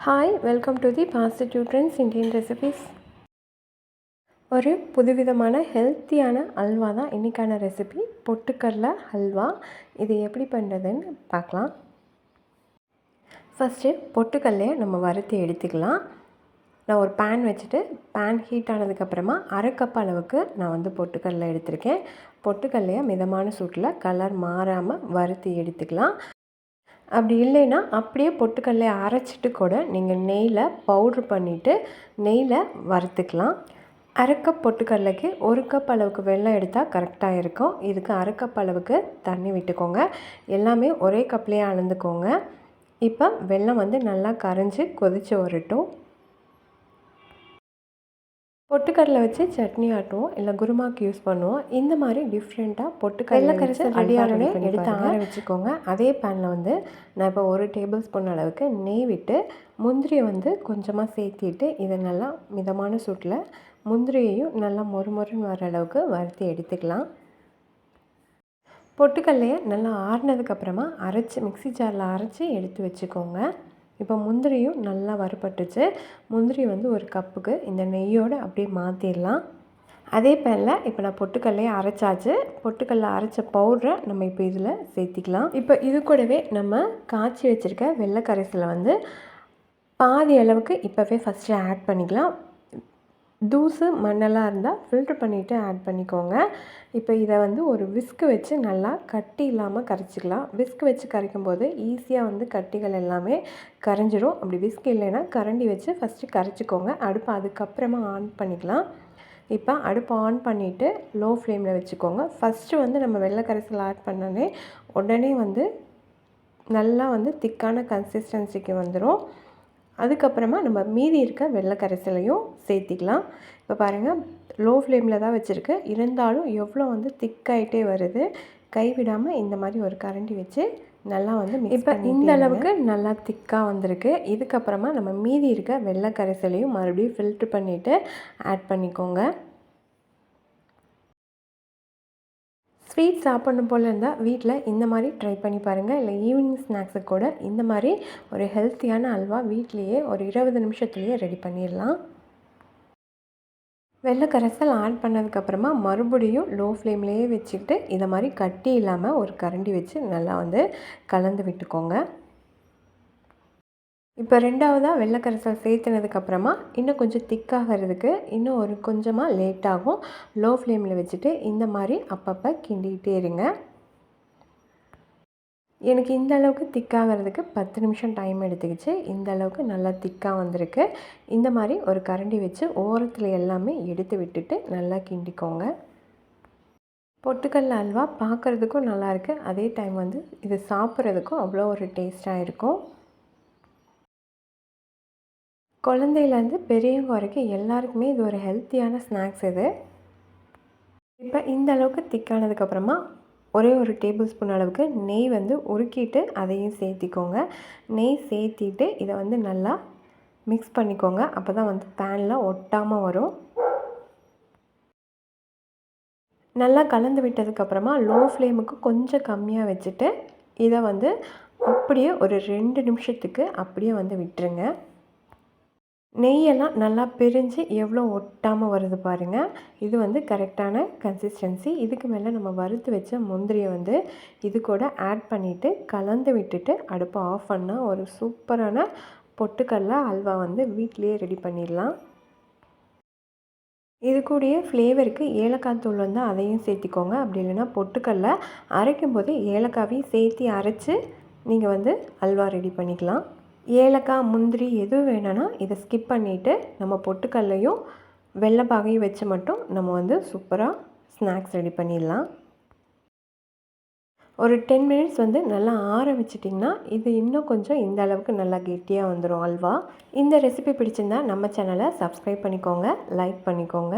Hi, welcome to the positive trends Indian recipes. ஒரு புதுவிதமான ஹெல்த்தியான அல்வா தான் இன்றைக்கான ரெசிபி, பொட்டுக்கடலை ஹல்வா. இது எப்படி பண்ணுறதுன்னு பார்க்கலாம். ஃபஸ்ட்டு பொட்டுக்கடலையை நம்ம வறுத்து எடுத்துக்கலாம். நான் ஒரு பேன் வச்சுட்டு பேன் ஹீட் ஆனதுக்கப்புறமா அரை கப் அளவுக்கு நான் வந்து பொட்டுக்கடலை எடுத்திருக்கேன். பொட்டுக்கடலையை மிதமான சூட்டில் கலர் மாறாமல் வறுத்து எடுத்துக்கலாம். அப்படி இல்லைன்னா அப்படியே பொட்டுக்கடலையை அரைச்சிட்டு கூட நீங்கள் நெய்யில் பவுட்ரு பண்ணிவிட்டு நெய்யில் வறுத்துக்கலாம். அரை கப் பொட்டுக்கடலைக்கு 1 கப் அளவுக்கு வெல்லம் எடுத்தால் கரெக்டாக இருக்கும். இதுக்கு அரை கப் அளவுக்கு தண்ணி விட்டுக்கோங்க. எல்லாமே ஒரே கப்லேயே அளந்துக்கோங்க. இப்போ வெல்லம் வந்து நல்லா கரைஞ்சி கொதித்து வரட்டும். பொட்டுக்கடலை வச்சு சட்னி ஆட்டுவோம், இல்லை குருமாக்கு யூஸ் பண்ணுவோம். இந்த மாதிரி டிஃப்ரெண்ட்டாக பொட்டுக்கடலை கரைச்சி ரெடியானே எடுத்து ஆற வச்சுக்கோங்க. அதே பேனில் வந்து நான் இப்போ 1 டேபிள் ஸ்பூன் அளவுக்கு நெய் விட்டு முந்திரியை வந்து கொஞ்சமாக சேர்த்திட்டு இதை நல்லா மிதமான சூட்டில் முந்திரியையும் நல்லா மொறுமொறுன்னு வர அளவுக்கு வறுத்து எடுத்துக்கலாம். பொட்டுக்கடலையை நல்லா ஆறினதுக்கப்புறமா அரைச்சி மிக்ஸி ஜாரில் அரைச்சி எடுத்து வச்சுக்கோங்க. இப்போ முந்திரியும் நல்லா வறுபட்டுச்சு. முந்திரி வந்து 1 கப்புக்கு இந்த நெய்யோடு அப்படியே மாற்றிடலாம். அதே பேனில் இப்போ நான் பொட்டுக்கடலையை அரைச்சாச்சு. பொட்டுக்கடலை அரைச்ச பவுடரை நம்ம இப்போ இதில் சேர்த்திக்கலாம். இப்போ இது கூடவே நம்ம காய்ச்சி வச்சுருக்க வெள்ளை கரைசலை வந்து பாதி அளவுக்கு இப்போவே ஃபஸ்ட்டு ஆட் பண்ணிக்கலாம். தூசு மண்ணெல்லாம் இருந்தால் ஃபில்ட்ரு பண்ணிவிட்டு ஆட் பண்ணிக்கோங்க. இப்போ இதை வந்து ஒரு விஸ்கு வச்சு நல்லா கட்டி இல்லாமல் கரைச்சிக்கலாம். விஸ்கு வச்சு கரைக்கும் போது ஈஸியாக வந்து கட்டிகள் எல்லாமே கரைஞ்சிரும். அப்படி விஸ்கு இல்லைன்னா கரண்டி வச்சு ஃபஸ்ட்டு கரைச்சிக்கோங்க. அடுப்பை அதுக்கப்புறமா ஆன் பண்ணிக்கலாம். இப்போ அடுப்பை ஆன் பண்ணிவிட்டு லோ ஃப்ளேமில் வச்சுக்கோங்க. ஃபஸ்ட்டு வந்து நம்ம வெள்ளை கரைசல் ஆட் பண்ணோன்னே உடனே வந்து நல்லா வந்து திக்கான கன்சிஸ்டன்சிக்கு வந்துடும். அதுக்கப்புறமா நம்ம மீதி இருக்க வெள்ளை கரைசலையும் சேர்த்திக்கலாம். இப்போ பாருங்கள், லோ ஃப்ளேமில் தான் வச்சுருக்கு, இருந்தாலும் எவ்வளோ வந்து திக்காயிட்டே வருது. கைவிடாமல் இந்த மாதிரி ஒரு கரண்டி வச்சு நல்லா வந்து இப்போ இந்த அளவுக்கு நல்லா திக்காக வந்திருக்கு. இதுக்கப்புறமா நம்ம மீதி இருக்க வெள்ளை கரைசலையும் மறுபடியும் ஃபில்ட்ரு பண்ணிவிட்டு ஆட் பண்ணிக்கோங்க. ஸ்வீட் சாப்பிடணும் போல் இருந்தால் வீட்டில் இந்த மாதிரி ட்ரை பண்ணி பாருங்கள். இல்லை ஈவினிங் ஸ்நாக்ஸுக்கு கூட இந்த மாதிரி ஒரு ஹெல்த்தியான அல்வா வீட்லேயே ஒரு 20 நிமிஷத்துலேயே ரெடி பண்ணிடலாம். வெள்ளை கரைசல் ஆட் பண்ணதுக்கப்புறமா மறுபடியும் லோ ஃப்ளேம்லேயே வச்சுக்கிட்டு இதை மாதிரி கட்டி இல்லாமல் ஒரு கரண்டி வச்சு நல்லா வந்து கலந்து விட்டுக்கோங்க. இப்போ ரெண்டாவதாக வெள்ளை கரைசல் சேர்த்துனதுக்கப்புறமா இன்னும் கொஞ்சம் திக்காகிறதுக்கு இன்னும் ஒரு கொஞ்சமாக லேட் ஆகும். லோ ஃப்ளேமில் வச்சுட்டு இந்த மாதிரி அப்பப்போ கிண்டிகிட்டே இருங்க. எனக்கு இந்த அளவுக்கு திக்காகிறதுக்கு 10 நிமிஷம் டைம் எடுத்துக்கிச்சு. இந்த அளவுக்கு நல்லா திக்காக வந்திருக்கு. இந்த மாதிரி ஒரு கரண்டி வச்சு ஓரத்தில் எல்லாமே எடுத்து விட்டுட்டு நல்லா கிண்டிக்கோங்க. பொட்டுக்கடலை அல்வா பார்க்குறதுக்கும் நல்லாயிருக்கு, அதே டைம் வந்து இது சாப்பிட்றதுக்கும் அவ்வளோ ஒரு டேஸ்ட்டாக இருக்கும். குழந்தையிலேருந்து பெரியவங்க வரைக்கும் எல்லாருக்குமே இது ஒரு ஹெல்த்தியான ஸ்நாக்ஸ் இது. இப்போ இந்த அளவுக்கு திக்கானதுக்கப்புறமா ஒரே ஒரு டேபிள் ஸ்பூன் அளவுக்கு நெய் வந்து உருக்கிட்டு அதையும் சேர்த்திக்கோங்க. நெய் சேர்த்திட்டு இதை வந்து நல்லா மிக்ஸ் பண்ணிக்கோங்க. அப்போ தான் வந்து பேனில் ஒட்டாமல் வரும். நல்லா கலந்து விட்டதுக்கப்புறமா லோ ஃப்ளேமுக்கு கொஞ்சம் கம்மியாக வச்சுட்டு இதை வந்து அப்படியே ஒரு 2 நிமிஷத்துக்கு அப்படியே வந்து விட்டுருங்க. நெய்யெல்லாம் நல்லா பிரிஞ்சு எவ்வளோ ஒட்டாமல் வருது பாருங்கள். இது வந்து கரெக்டான கன்சிஸ்டன்சி. இதுக்கு மேலே நம்ம வறுத்து வச்ச முந்திரியை வந்து இது கூட ஆட் பண்ணிவிட்டு கலந்து விட்டுட்டு அடுப்பை ஆஃப் பண்ணால் ஒரு சூப்பரான பொட்டுக்கடலை அல்வா வந்து வீட்டிலேயே ரெடி பண்ணிடலாம். இது கூடயே ஃப்ளேவருக்கு ஏலக்காய் தூள் வந்து அதையும் சேர்த்திக்கோங்க. அப்படி இல்லைன்னா பொட்டுக்கடலை அரைக்கும் போது ஏலக்காவையும் சேர்த்து அரைச்சி நீங்கள் வந்து அல்வா ரெடி பண்ணிக்கலாம். ஏலக்காய் முந்திரி எதுவும் வேணும்னா இதை ஸ்கிப் பண்ணிவிட்டு நம்ம பொட்டுக்கல்லையும் வெள்ளைப்பாகையும் வச்சு மட்டும் நம்ம வந்து சூப்பராக ஸ்நாக்ஸ் ரெடி பண்ணிடலாம். ஒரு 10 மினிட்ஸ் வந்து நல்லா ஆற வச்சிட்டிங்கன்னா இது இன்னும் கொஞ்சம் இந்த அளவுக்கு நல்லா கெட்டியாக வந்துடும் அல்வா. இந்த ரெசிபி பிடிச்சிருந்தா நம்ம சேனலை சப்ஸ்கிரைப் பண்ணிக்கோங்க, லைக் பண்ணிக்கோங்க.